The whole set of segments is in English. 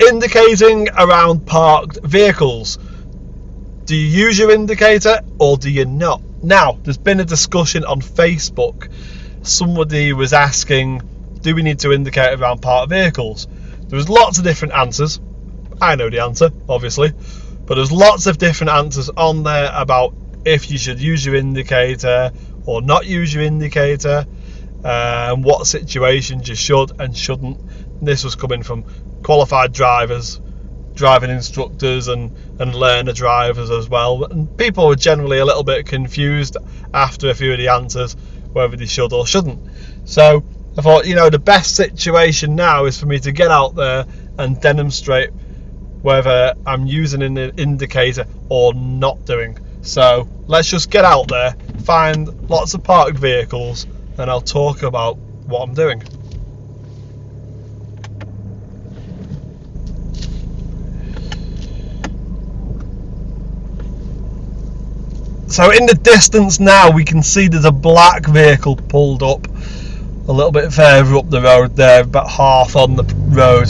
Indicating around parked vehicles. Do you use your indicator or do you not? Now, there's been a discussion on Facebook. Somebody was asking, do we need to indicate around parked vehicles? There was lots of different answers. I know the answer, obviously, but there's lots of different answers on there about if you should use your indicator or not use your indicator, and what situations you should and shouldn't. This was coming from qualified drivers, driving instructors and learner drivers as well, and people were generally a little bit confused after a few of the answers whether they should or shouldn't. So I thought, the best situation now is for me to get out there and demonstrate whether I'm using an indicator or not doing. So let's just get out there, find lots of parked vehicles, and I'll talk about what I'm doing. So in the distance now we can see there's a black vehicle pulled up a little bit further up the road there, about half on the road,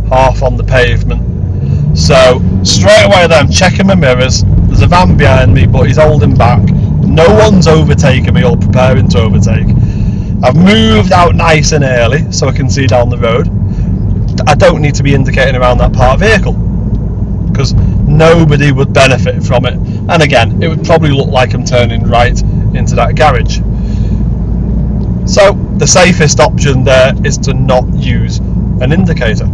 half on the pavement. So straight away then I'm checking my mirrors. There's a van behind me, but he's holding back. No one's overtaking me or preparing to overtake. I've moved out nice and early so I can see down the road. I don't need to be indicating around that parked vehicle because nobody would benefit from it. And again, it would probably look like I'm turning right into that garage. So the safest option there is to not use an indicator.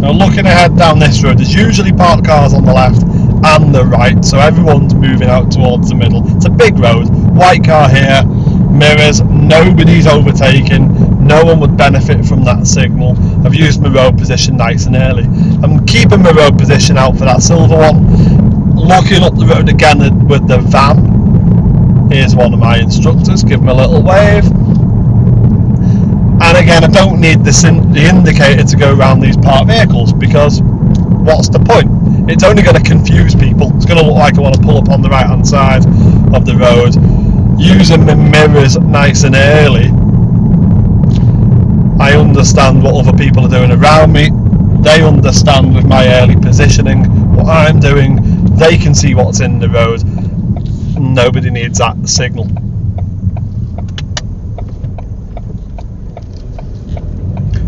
Now looking ahead down this road, there's usually parked cars on the left and the right, so everyone's moving out towards the middle. It's a big road, white car here, mirrors, nobody's overtaking, no one would benefit from that signal. I've used my road position nice and early. I'm keeping my road position out for that silver one. Looking up the road again with the van. Here's one of my instructors, give him a little wave. And again, I don't need the indicator to go around these parked vehicles because what's the point? It's only going to confuse people. It's going to look like I want to pull up on the right hand side of the road. Using my mirrors nice and early, I understand what other people are doing around me. They understand with my early positioning what I'm doing. They can see what's in the road. Nobody needs that signal.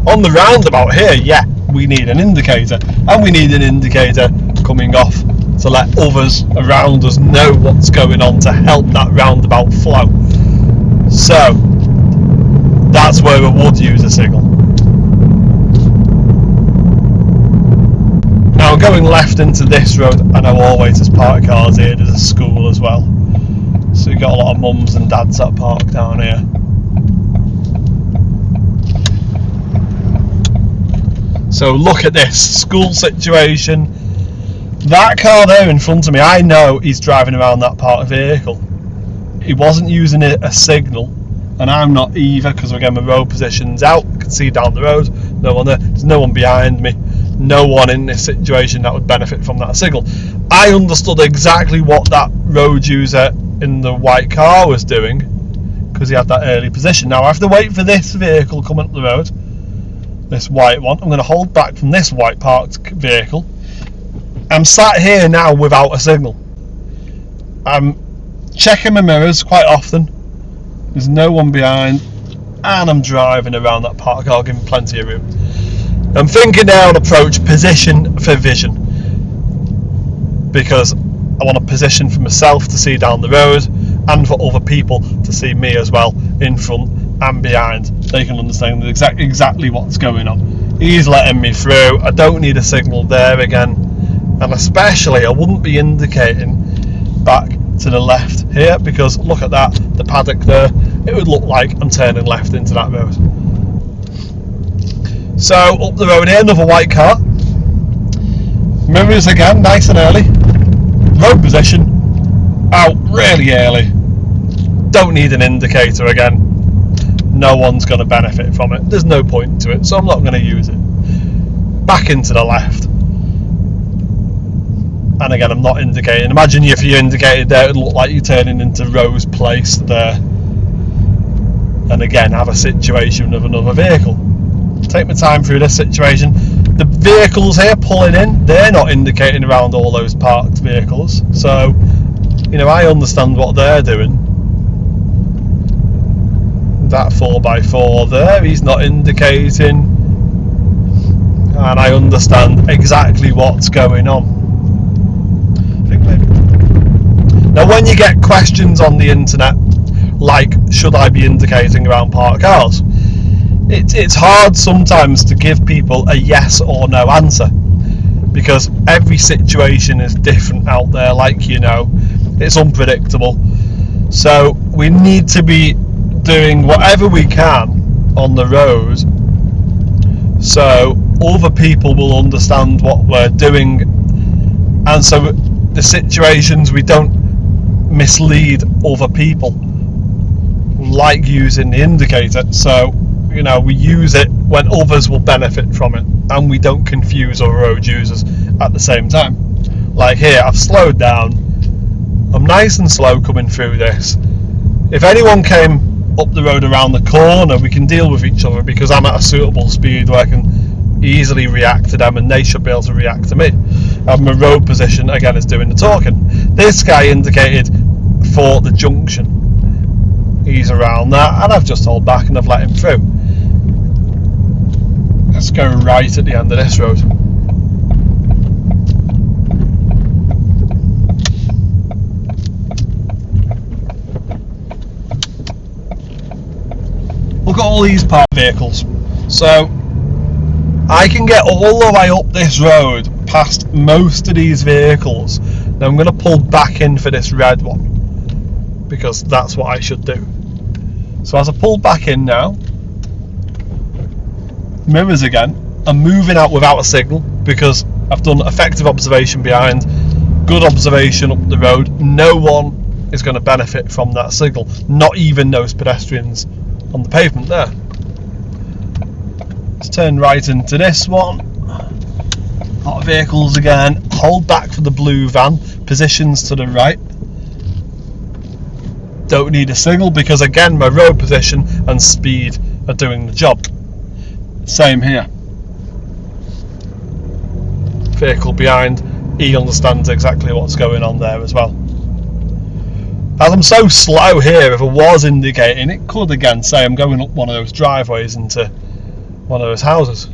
On the roundabout here, yeah, we need an indicator, and we need an indicator coming off to let others around us know what's going on to help that roundabout flow. So that's where I would use a signal. Now going left into this road, I know always there's parked cars here, there's a school as well. So you've got a lot of mums and dads that park down here. So look at this school situation. That car there in front of me, I know he's driving around that parked vehicle. He wasn't using a signal, and I'm not either because again my road position's out. I can see down the road, no one there. There's no one behind me. No one in this situation that would benefit from that signal. I understood exactly what that road user in the white car was doing because he had that early position. Now I have to wait for this vehicle coming up the road. This white one. I'm going to hold back from this white parked vehicle. I'm sat here now without a signal. I'm checking my mirrors quite often. There's no one behind, and I'm driving around that parked car, giving plenty of room. I'm thinking now on approach position for vision, because I want a position for myself to see down the road and for other people to see me as well in front and behind. They can understand exactly what's going on. He's letting me through. I don't need a signal there again, and especially I wouldn't be indicating back to the left here because look at that, the paddock there. It would look like I'm turning left into that road. So up the road here, another white car. Mirrors again, nice and early. Road position out really early. Don't need an indicator again. No one's going to benefit from it. There's no point to it, so I'm not going to use it. Back into the left. And again, I'm not indicating. Imagine if you indicated there, it would look like you're turning into Rose Place there. And again, have a situation with another vehicle. take my time through this situation. The vehicles here pulling in, they're not indicating around all those parked vehicles, so I understand what they're doing. That 4x4 there, he's not indicating, and I understand exactly what's going on. I think maybe. Now, when you get questions on the internet like, should I be indicating around parked cars, it's hard sometimes to give people a yes or no answer, because every situation is different out there, it's unpredictable. So we need to be doing whatever we can on the road so other people will understand what we're doing, and so the situations we don't mislead other people, like using the indicator. So we use it when others will benefit from it, and we don't confuse other road users at the same time. Like here, I've slowed down, I'm nice and slow coming through this. If anyone came up the road around the corner, we can deal with each other, because I'm at a suitable speed where I can easily react to them and they should be able to react to me. And my road position again is doing the talking. This guy indicated for the junction, he's around that, and I've just held back and I've let him through. Let's go right at the end of this road. Look at all these parked vehicles. So I can get all the way up this road past most of these vehicles. Now I'm going to pull back in for this red one, because that's what I should do. So as I pull back in now, mirrors again, I'm moving out without a signal, because I've done effective observation behind, good observation up the road. No one is going to benefit from that signal, not even those pedestrians on the pavement there. Let's turn right into this one. A lot of vehicles again. Hold back for the blue van, positions to the right. Don't need a signal, because again my road position and speed are doing the job. Same here. Vehicle behind, he understands exactly what's going on there as well. As I'm so slow here, if I was indicating, it could again say I'm going up one of those driveways into one of those houses.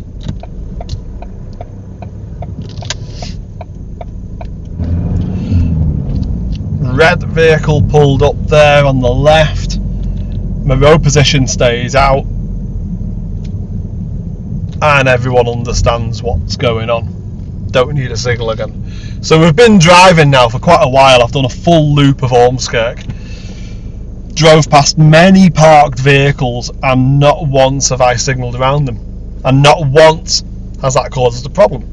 Red vehicle pulled up there on the left. My road position stays out, and everyone understands what's going on. Don't need a signal again. So we've been driving now for quite a while. I've done a full loop of Ormskirk, drove past many parked vehicles, and not once have I signalled around them, and not once has that caused a problem.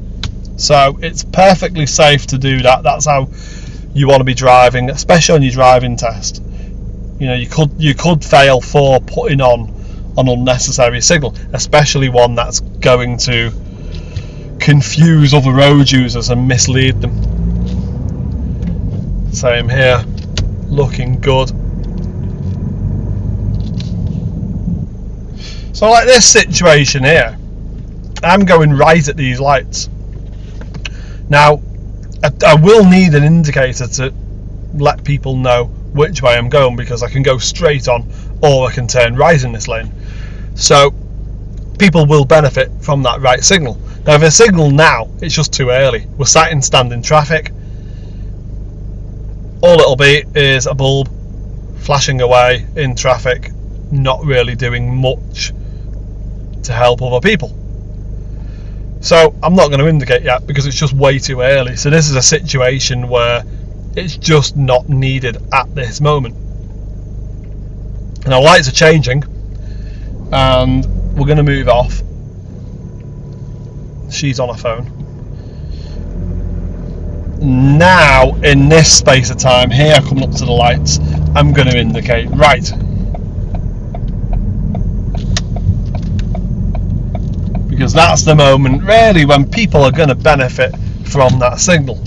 So it's perfectly safe to do that. That's how you want to be driving, especially on your driving test. You could fail for putting on an unnecessary signal, especially one that's going to confuse other road users and mislead them. Same here, looking good. So like this situation here, I'm going right at these lights. Now I will need an indicator to let people know which way I'm going, because I can go straight on or I can turn right in this lane. So people will benefit from that right signal. Now if I signal now, it's just too early. We're sat in standing traffic. All it'll be is a bulb flashing away in traffic, not really doing much to help other people. So I'm not going to indicate yet, because it's just way too early. So this is a situation where it's just not needed at this moment. Now lights are changing, and we're going to move off. She's on her phone. Now in this space of time here, coming up to the lights, I'm going to indicate right. Because that's the moment really when people are going to benefit from that signal.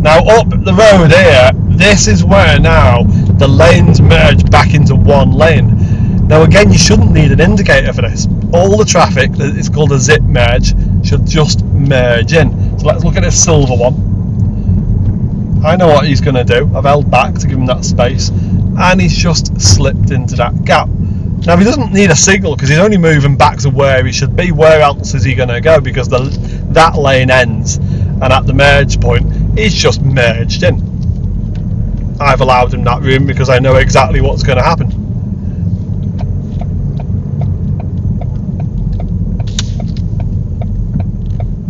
Now up the road here, this is where now the lanes merge back into one lane. Now again, you shouldn't need an indicator for this. All the traffic, it's called a zip merge, should just merge in. So let's look at this silver one. I know what he's going to do. I've held back to give him that space, and he's just slipped into that gap. Now he doesn't need a signal because he's only moving back to where he should be. Where else is he going to go? Because that lane ends, and at the merge point, he's just merged in. I've allowed him that room because I know exactly what's going to happen.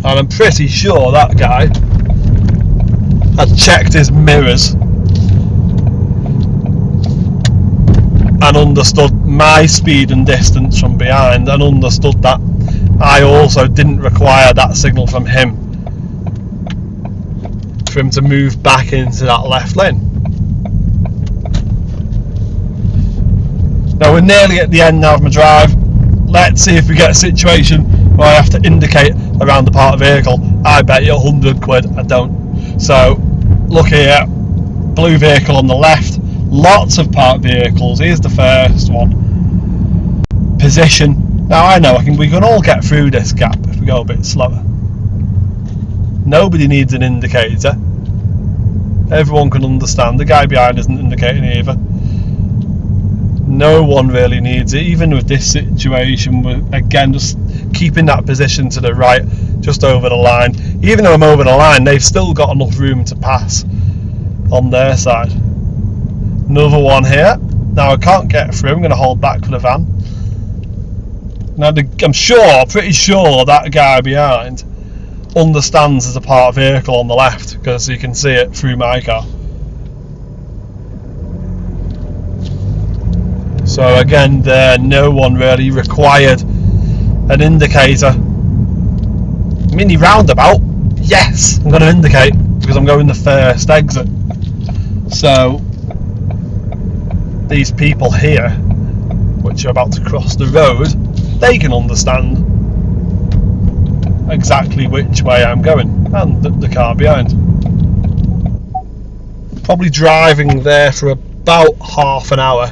And I'm pretty sure that guy had checked his mirrors and understood my speed and distance from behind, and understood that I also didn't require that signal from him for him to move back into that left lane. Now we're nearly at the end now of my drive. Let's see if we get a situation where I have to indicate around the parked vehicle. I bet you 100 quid I don't. So look here, blue vehicle on the left, lots of parked vehicles. Here's the first one. Position. Now I know we can all get through this gap if we go a bit slower. Nobody needs an indicator. Everyone can understand. The guy behind isn't indicating either. No one really needs it. Even with this situation, we're again just keeping that position to the right, just over the line. Even though I'm over the line, they've still got enough room to pass on their side. Another one here. Now I can't get through. I'm going to hold back for the van. Now I'm pretty sure that guy behind understands there's a parked vehicle on the left, because you can see it through my car. So again, no one really required an indicator. Mini roundabout, yes, I'm going to indicate because I'm going the first exit. So these people here, which are about to cross the road, they can understand exactly which way I'm going, and the car behind. Probably driving there for about half an hour.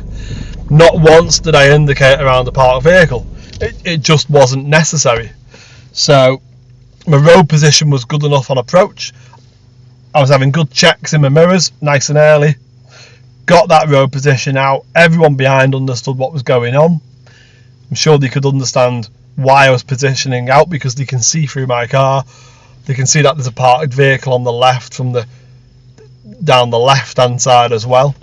Not once did I indicate around the parked vehicle. It just wasn't necessary. So my road position was good enough on approach. I was having good checks in my mirrors, nice and early. Got that road position out. Everyone behind understood what was going on. I'm sure they could understand why I was positioning out, because they can see through my car. They can see that there's a parked vehicle on the left from down the left hand side as well.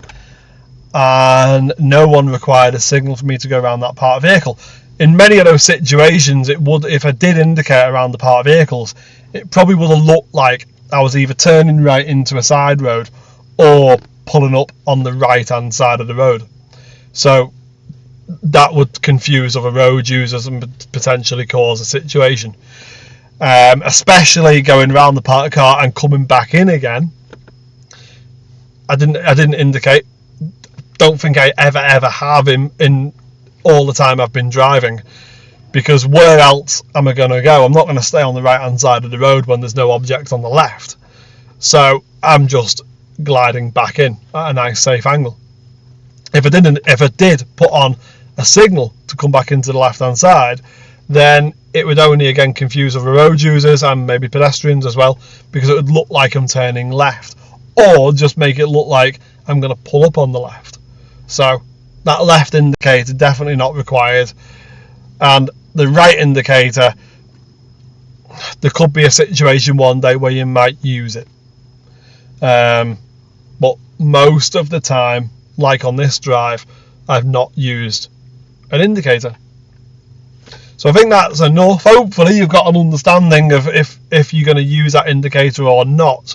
And no one required a signal for me to go around that parked vehicle. In many of those situations, it would, if I did indicate around the parked vehicles, it probably would have looked like I was either turning right into a side road or pulling up on the right hand side of the road. So that would confuse other road users and potentially cause a situation. Especially going around the parked car and coming back in again. I didn't indicate. Don't think I ever have in all the time I've been driving, because where else am I going to go? I'm not going to stay on the right hand side of the road when there's no object on the left. So I'm just gliding back in at a nice safe angle. If I did put on a signal to come back into the left hand side, then it would only again confuse other road users and maybe pedestrians as well, because it would look like I'm turning left, or just make it look like I'm going to pull up on the left. So that left indicator definitely not required, and the right indicator, there could be a situation one day where you might use it, but most of the time, like on this drive, I've not used an indicator. So I think that's enough. Hopefully you've got an understanding of if you're going to use that indicator or not.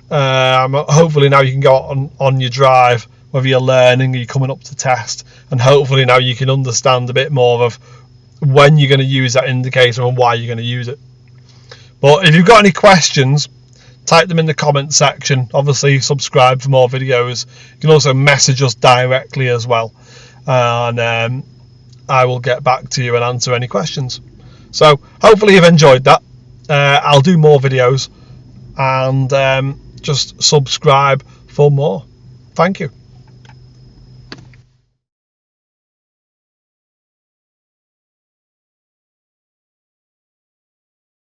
Hopefully now you can go on your drive, whether you're learning or you're coming up to test, and hopefully now you can understand a bit more of when you're going to use that indicator and why you're going to use it. But if you've got any questions, type them in the comment section. Obviously subscribe for more videos. You can also message us directly as well, and I will get back to you and answer any questions. So hopefully you've enjoyed that. I'll do more videos, and just subscribe for more. Thank you.